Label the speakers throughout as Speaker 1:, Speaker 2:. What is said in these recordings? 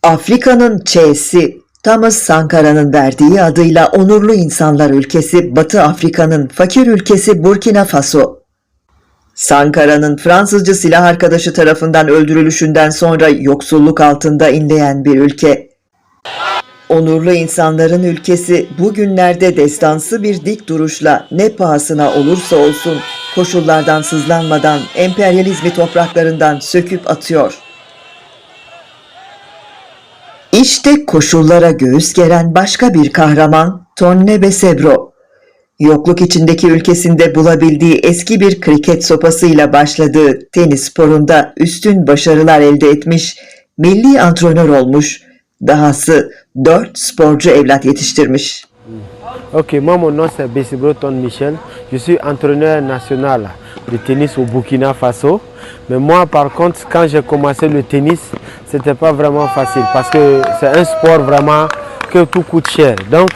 Speaker 1: Afrika'nın Ç'si, Thomas Sankara'nın verdiği adıyla onurlu insanlar ülkesi Batı Afrika'nın fakir ülkesi Burkina Faso. Sankara'nın Fransızcı silah arkadaşı tarafından öldürülüşünden sonra yoksulluk altında inleyen bir ülke. Onurlu insanların ülkesi bugünlerde destansı bir dik duruşla ne pahasına olursa olsun koşullardan sızlanmadan emperyalizmi topraklarından söküp atıyor. İşte koşullara göğüs geren başka bir kahraman Tonne Besebro. Yokluk içindeki ülkesinde bulabildiği eski bir kriket sopasıyla başladığı tenis sporunda üstün başarılar elde etmiş, milli antrenör olmuş, dahası 4 sporcu evlat yetiştirmiş.
Speaker 2: Ok, moi mon nom c'est Besebro Tonne Michel. Je suis entraîneur national de tennis au Burkina Faso. Mais moi par contre, quand j'ai commencé le tennis, c'était pas vraiment facile parce que c'est un sport vraiment que tout coûte cher. Donc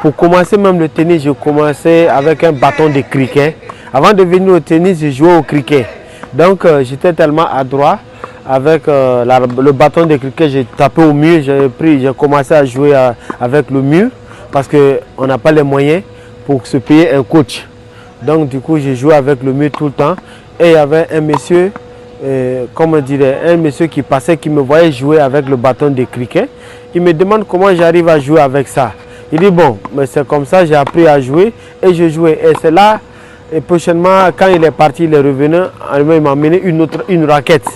Speaker 2: pour commencer même le tennis, je commençais avec un bâton de cricket. Avant de venir au tennis, je jouais au cricket. Donc j'étais tellement adroit avec le bâton de cricket, j'ai tapé au mur, j'ai commencé à jouer avec le mur. Parce qu'on n'a pas les moyens pour se payer un coach. Donc du coup, j'ai joué avec le mur tout le temps. Et il y avait un monsieur, un monsieur qui passait, qui me voyait jouer avec le bâton de cricket. Il me demande comment j'arrive à jouer avec ça. Il dit bon, mais c'est comme ça, j'ai appris à jouer et je jouais. Et c'est là, et prochainement, quand il est parti, il est revenu, il m'a amené une raquette.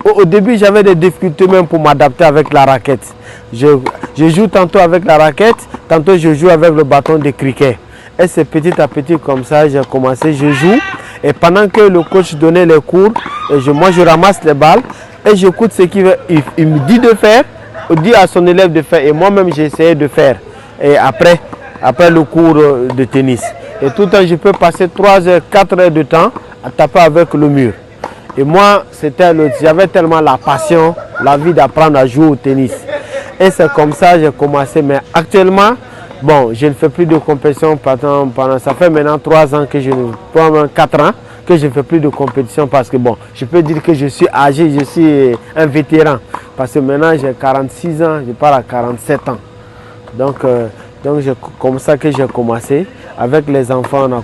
Speaker 2: Au début, j'avais des difficultés même pour m'adapter avec la raquette. Je joue tantôt avec la raquette, tantôt je joue avec le bâton de cricket. Et c'est petit à petit comme ça, j'ai commencé, je joue. Et pendant que le coach donnait les cours, moi je ramasse les balles et j'écoute ce qu'il me dit de faire, il dit à son élève de faire. Et moi-même j'ai essayé de faire. Et après le cours de tennis. Et tout le temps, je peux passer 3 heures, 4 heures de temps à taper avec le mur. Et moi, j'avais tellement la passion, l'envie d'apprendre à jouer au tennis. Et c'est comme ça que j'ai commencé. Mais actuellement, bon, je ne fais plus de compétition pendant ça fait maintenant 3 ans que 4 ans que je ne fais plus de compétition parce que bon, je peux dire que je suis âgé, je suis un vétéran. Parce que maintenant j'ai 46 ans, je pars à 47 ans. Donc c'est comme ça que j'ai commencé avec les enfants.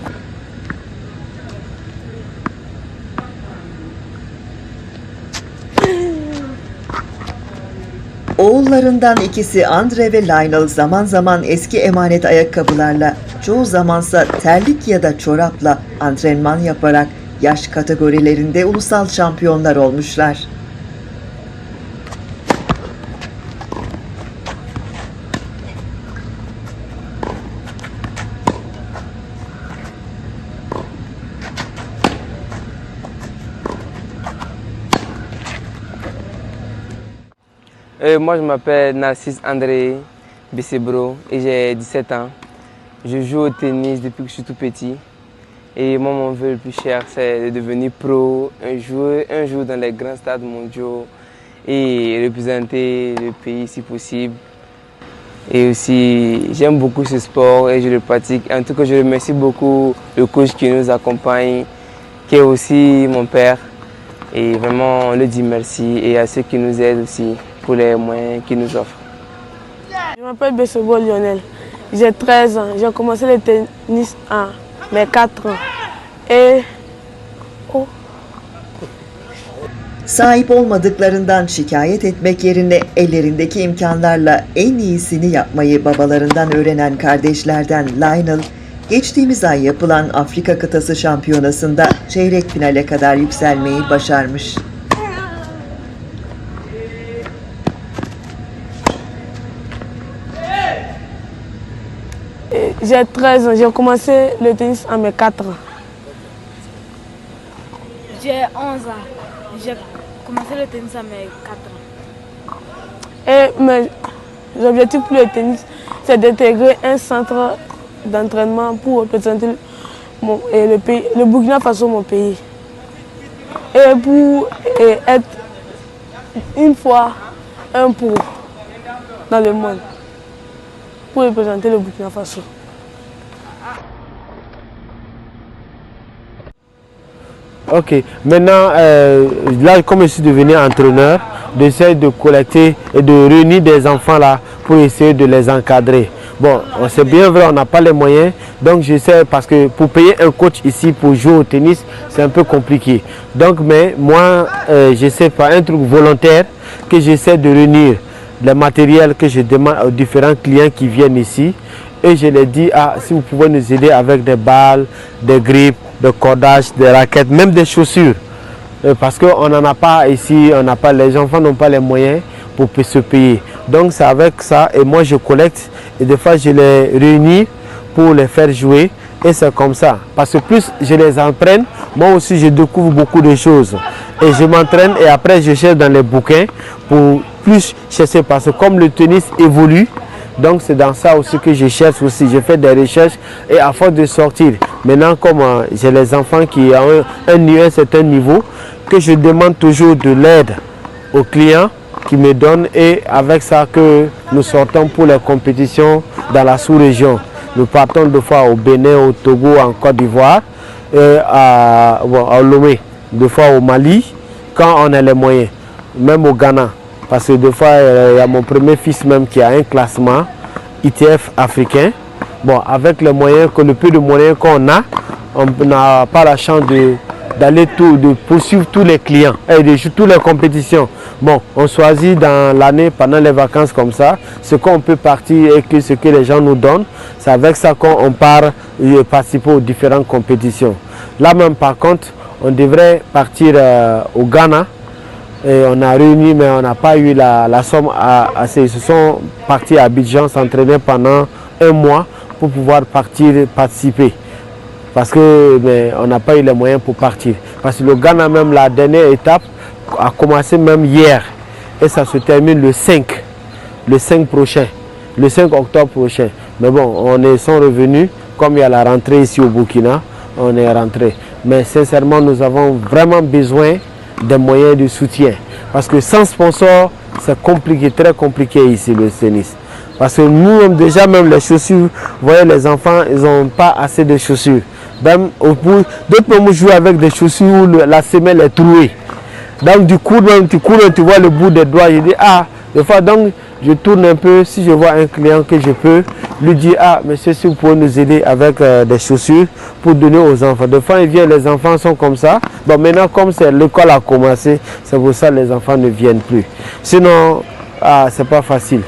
Speaker 1: Oğullarından ikisi Andre ve Lionel zaman zaman eski emanet ayakkabılarla, çoğu zamansa terlik ya da çorapla antrenman yaparak yaş kategorilerinde ulusal şampiyonlar olmuşlar.
Speaker 3: Moi, je m'appelle Narcisse André Besebro et j'ai 17 ans. Je joue au tennis depuis que je suis tout petit. Et moi, mon vœu le plus cher, c'est de devenir pro, un jour dans les grands stades mondiaux et représenter le pays si possible. Et aussi, j'aime beaucoup ce sport et je le pratique. En tout cas, je remercie beaucoup le coach qui nous accompagne, qui est aussi mon père. Et vraiment, on lui dit merci et à ceux qui nous aident aussi pour les moyens qu'ils nous offrent.
Speaker 4: Je m'appelle Besebro Lionel, j'ai 13 ans, j'ai commencé le tennis à mes 4 ans.
Speaker 1: Sahip olmadıklarından şikayet etmek yerine ellerindeki imkanlarla en iyisini yapmayı babalarından öğrenen kardeşlerden Lionel, geçtiğimiz ay yapılan Afrika Kıtası Şampiyonası'nda çeyrek finale kadar yükselmeyi başarmış.
Speaker 4: J'ai 13 ans, j'ai commencé le tennis à mes 4 ans.
Speaker 5: J'ai 11 ans, j'ai commencé le tennis à mes 4 ans.
Speaker 4: Et mes objectifs pour le tennis, c'est d'intégrer un centre d'entraînement pour représenter le Burkina Faso, mon pays. Et pour être une fois un pro dans le monde, pour représenter le Burkina Faso.
Speaker 2: Ok, maintenant, là, comme je suis devenu entraîneur, j'essaie de collecter et de réunir des enfants là pour essayer de les encadrer. Bon, c'est bien vrai, on n'a pas les moyens, donc j'essaie, parce que pour payer un coach ici pour jouer au tennis, c'est un peu compliqué. Donc, mais moi, j'essaie par un truc volontaire que j'essaie de réunir les matériels que je demande aux différents clients qui viennent ici. Et je les dis, si vous pouvez nous aider avec des balles, des grippes, des cordages, des raquettes, même des chaussures. Parce qu'on n'en a pas ici, les enfants n'ont pas les moyens pour se payer. Donc c'est avec ça, et moi je collecte, et des fois je les réunis pour les faire jouer. Et c'est comme ça. Parce que plus je les entraîne, moi aussi je découvre beaucoup de choses. Et je m'entraîne et après je cherche dans les bouquins pour plus chercher. Parce que comme le tennis évolue, donc c'est dans ça aussi que je cherche aussi. Je fais des recherches et à force de sortir. Maintenant comme j'ai les enfants qui ont un certain niveau, que je demande toujours de l'aide aux clients qui me donnent. Et avec ça que nous sortons pour les compétitions dans la sous-région. Nous partons deux fois au Bénin, au Togo, en Côte d'Ivoire, et à Lomé, deux fois au Mali, quand on a les moyens, même au Ghana. Parce que deux fois, il y a mon premier fils même qui a un classement ITF africain. Bon, avec les moyens, le peu de moyens qu'on a, on n'a pas la chance d'aller de poursuivre tous les clients et de jouer toutes les compétitions. Bon, on choisit dans l'année, pendant les vacances comme ça, ce qu'on peut partir et ce que les gens nous donnent. C'est avec ça qu'on part participer aux différentes compétitions. Là même par contre, on devrait partir au Ghana. Et on a réuni, mais on n'a pas eu la somme assez. Ils se sont partis à Abidjan s'entraîner pendant un mois pour pouvoir participer. Parce qu'on n'a pas eu les moyens pour partir. Parce que le Ghana, même la dernière étape, a commencé même hier. Et ça se termine le 5 prochain. Le 5 octobre prochain. Mais bon, on sont revenus. Comme il y a la rentrée ici au Burkina, on est rentré. Mais sincèrement, nous avons vraiment besoin des moyens de soutien. Parce que sans sponsor, c'est compliqué, très compliqué ici le tennis. Parce que nous, déjà même les chaussures, vous voyez les enfants, ils n'ont pas assez de chaussures. Même au bout, d'autres même jouent avec des chaussures où la semelle est trouée. Donc du coup, même tu cours et tu vois le bout des doigts. Je dis, des fois, donc je tourne un peu. Si je vois un client que je peux lui dire, monsieur, si vous pouvez nous aider avec des chaussures pour donner aux enfants. Des fois, ils viennent, les enfants sont comme ça. Bon, maintenant, comme l'école a commencé, c'est pour ça que les enfants ne viennent plus. Sinon, c'est pas facile.